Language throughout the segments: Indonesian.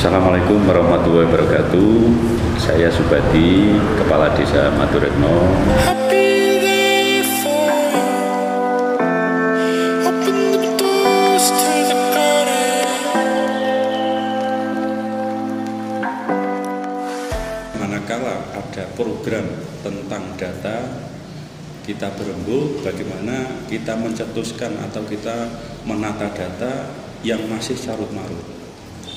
Assalamualaikum warahmatullahi wabarakatuh. Saya Subadi, Kepala Desa Maturetno. Manakala ada program tentang data, kita berembuk bagaimana kita mencetuskan atau kita menata data yang masih carut-marut.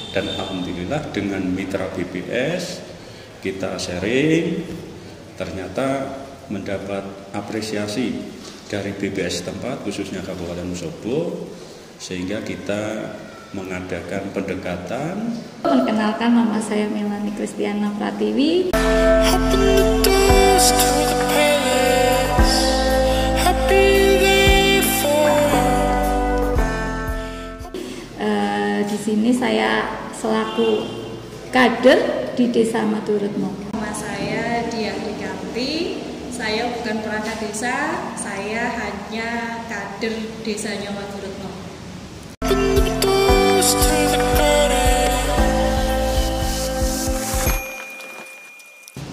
Dan alhamdulillah dengan mitra BPS kita sharing, ternyata mendapat apresiasi dari BPS setempat, khususnya Kabupaten Wonosobo, sehingga kita mengadakan pendekatan. Perkenalkan, nama saya Melani Kristiana Pratiwi. Di sini saya selaku kader di Desa Maturetno. Nama saya Diah Dikanti. Saya bukan perangkat desa, saya hanya kader desanya Maturetno.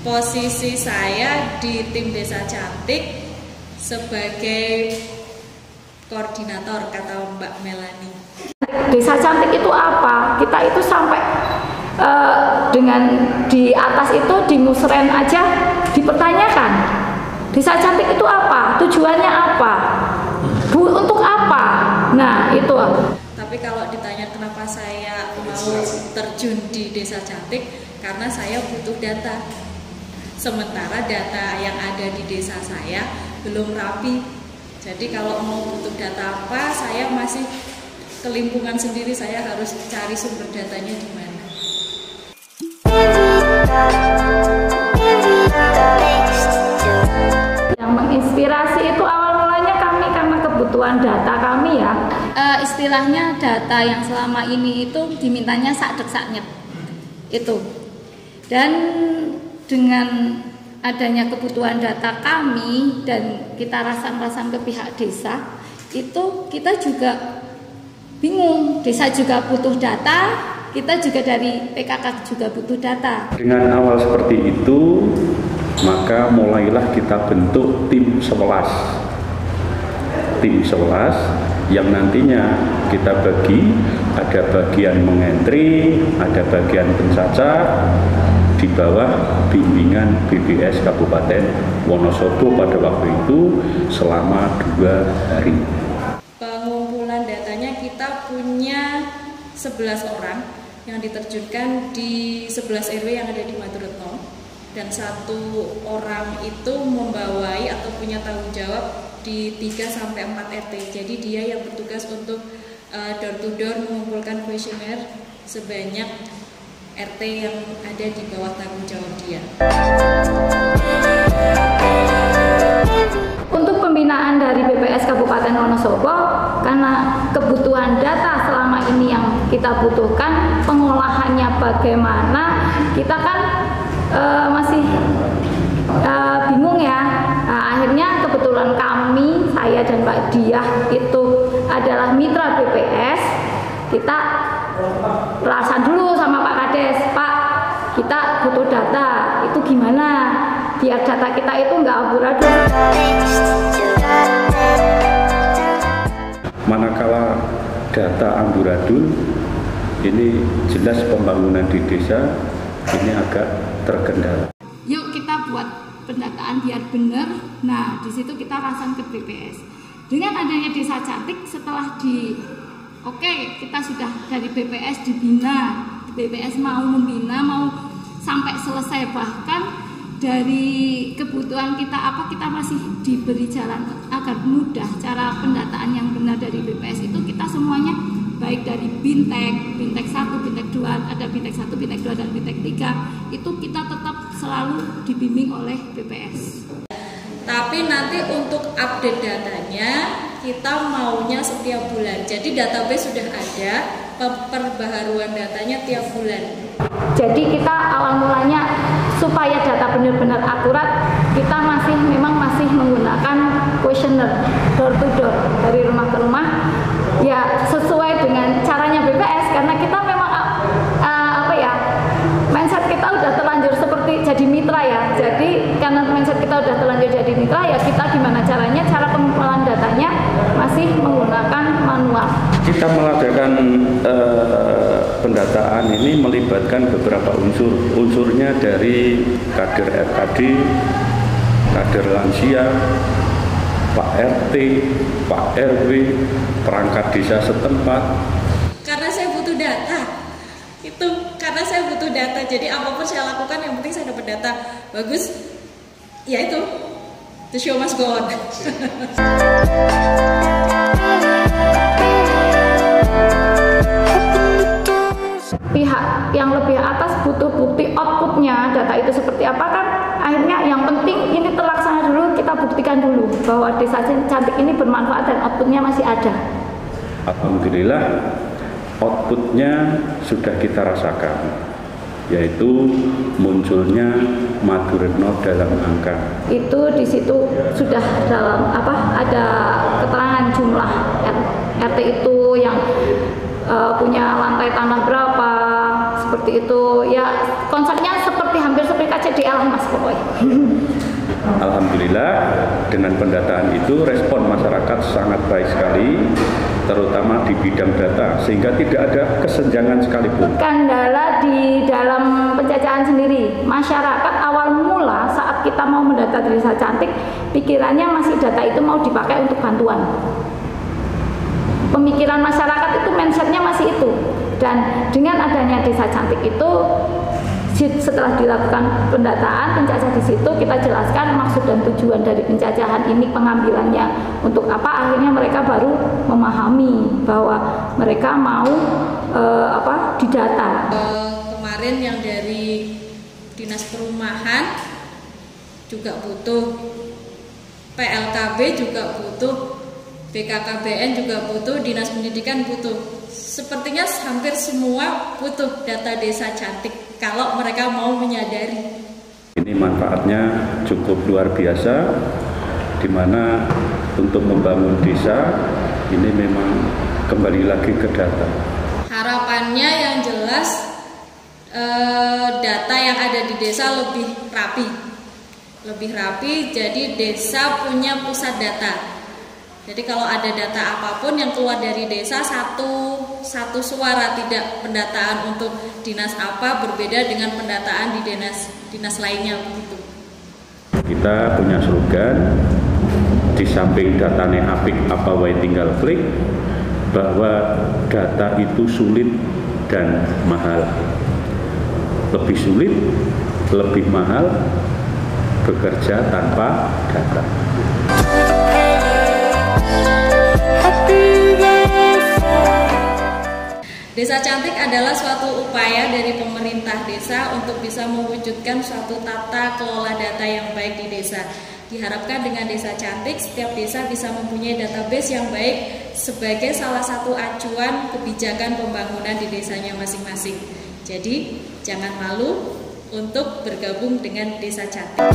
Posisi saya di tim Desa Cantik sebagai koordinator, kata Mbak Melani. Desa Cantik itu apa? Kita itu sampai dengan di atas itu di musren aja dipertanyakan. Desa Cantik itu apa? Tujuannya apa? Untuk apa? Nah, itu. Tapi kalau ditanya kenapa saya mau terjun di Desa Cantik, karena saya butuh data. Sementara data yang ada di desa saya belum rapi. Jadi kalau mau butuh data apa, saya masih kelimpungan sendiri, saya harus cari sumber datanya di mana. Yang menginspirasi itu awal mulanya kami karena kebutuhan data kami ya. Istilahnya data yang selama ini itu dimintanya sakdek-saknyet itu. Dan dengan adanya kebutuhan data kami dan kita rasan-rasan ke pihak desa, itu kita juga bingung. Desa juga butuh data, kita juga dari PKK juga butuh data. Dengan awal seperti itu, maka mulailah kita bentuk tim 11. Tim 11 yang nantinya kita bagi, ada bagian mengentri, ada bagian pencacah, di bawah bimbingan BPS Kabupaten Wonosobo pada waktu itu selama 2 hari. Pengumpulan datanya kita punya 11 orang yang diterjunkan di 11 RW yang ada di Maturetno, dan 1 orang itu membawai atau punya tanggung jawab di 3-4 RT. Jadi dia yang bertugas untuk door to door mengumpulkan kuesioner sebanyak RT yang ada di bawah tanggung jawab dia. Untuk pembinaan dari BPS Kabupaten Wonosobo, karena kebutuhan data selama ini yang kita butuhkan, pengolahannya bagaimana, kita kan masih bingung ya. Nah, akhirnya kebetulan kami, saya dan Pak Diah itu adalah mitra BPS. Kita perasan dulu sama Pak Kades, Pak, kita butuh data, itu gimana biar data kita itu nggak amburadul. Manakala data amburadul, ini jelas pembangunan di desa ini agak terkendala. Yuk kita buat pendataan biar benar. Nah, di situ kita rasan ke BPS. Dengan adanya Desa Cantik, setelah kita sudah dari BPS dibina, BPS mau membina, mau sampai selesai, bahkan dari kebutuhan kita apa, kita masih diberi jalan agar mudah. Cara pendataan yang benar dari BPS itu kita semuanya, baik dari Bintek 1, Bintek 2, ada Bintek 1, Bintek 2, dan Bintek 3, itu kita tetap selalu dibimbing oleh BPS. Tapi nanti untuk update datanya kita maunya setiap bulan. Jadi database sudah ada, perbaharuan datanya tiap bulan. Jadi kita awal mulanya supaya data benar-benar akurat, kita memang masih menggunakan kuesioner door to door dari rumah ke rumah. Ya sesuai dengan caranya BPS, karena kita memang caranya, cara pengumpulan datanya masih menggunakan manual. Kita melakukan pendataan ini melibatkan beberapa unsur. Unsurnya dari kader RKD, kader lansia, Pak RT, Pak RW, perangkat desa setempat. Karena saya butuh data. Karena saya butuh data. Jadi apapun saya lakukan yang penting saya dapat data. Bagus. Ya itu. The show must go on. Pihak yang lebih atas butuh bukti outputnya, data itu seperti apa kan? Akhirnya yang penting ini terlaksana dulu, kita buktikan dulu bahwa Desa Cantik ini bermanfaat dan outputnya masih ada. Alhamdulillah outputnya sudah kita rasakan, yaitu munculnya Maduretno dalam angka. Itu di situ sudah dalam ada keterangan jumlah RT itu yang punya lantai tanah berapa, seperti itu ya, konsepnya hampir seperti KCDL mas pokoknya. Alhamdulillah dengan pendataan itu respon masyarakat sangat baik sekali, terutama di bidang data, sehingga tidak ada kesenjangan sekalipun. Kendala di dalam penjajahan sendiri, masyarakat awal mula saat kita mau mendata Desa Cantik, pikirannya masih data itu mau dipakai untuk bantuan. Pemikiran masyarakat itu mindsetnya masih itu, dan dengan adanya Desa Cantik itu setelah dilakukan pendataan penjajah di situ, kita jelaskan maksud dan tujuan dari penjajahan ini, pengambilannya untuk apa, akhirnya mereka baru memahami bahwa mereka mau didata. Kemarin yang dari Dinas Perumahan juga butuh, PLKB juga butuh, BKKBN juga butuh, Dinas Pendidikan butuh. Sepertinya hampir semua butuh data Desa Cantik kalau mereka mau menyadari. Ini manfaatnya cukup luar biasa, di mana untuk membangun desa ini memang kembali lagi ke data. Harapannya yang jelas data yang ada di desa lebih rapi, jadi desa punya pusat data. Jadi kalau ada data apapun yang keluar dari desa, satu suara, tidak pendataan untuk dinas apa berbeda dengan pendataan di dinas lainnya begitu. Kita punya slogan, di samping datanya apik apa wae tinggal klik, bahwa data itu sulit dan mahal. Lebih sulit, lebih mahal bekerja tanpa data. Desa Cantik adalah suatu upaya dari pemerintah desa untuk bisa mewujudkan suatu tata kelola data yang baik di desa. Diharapkan dengan Desa Cantik, setiap desa bisa mempunyai database yang baik sebagai salah satu acuan kebijakan pembangunan di desanya masing-masing. Jadi, jangan malu untuk bergabung dengan Desa Cantik.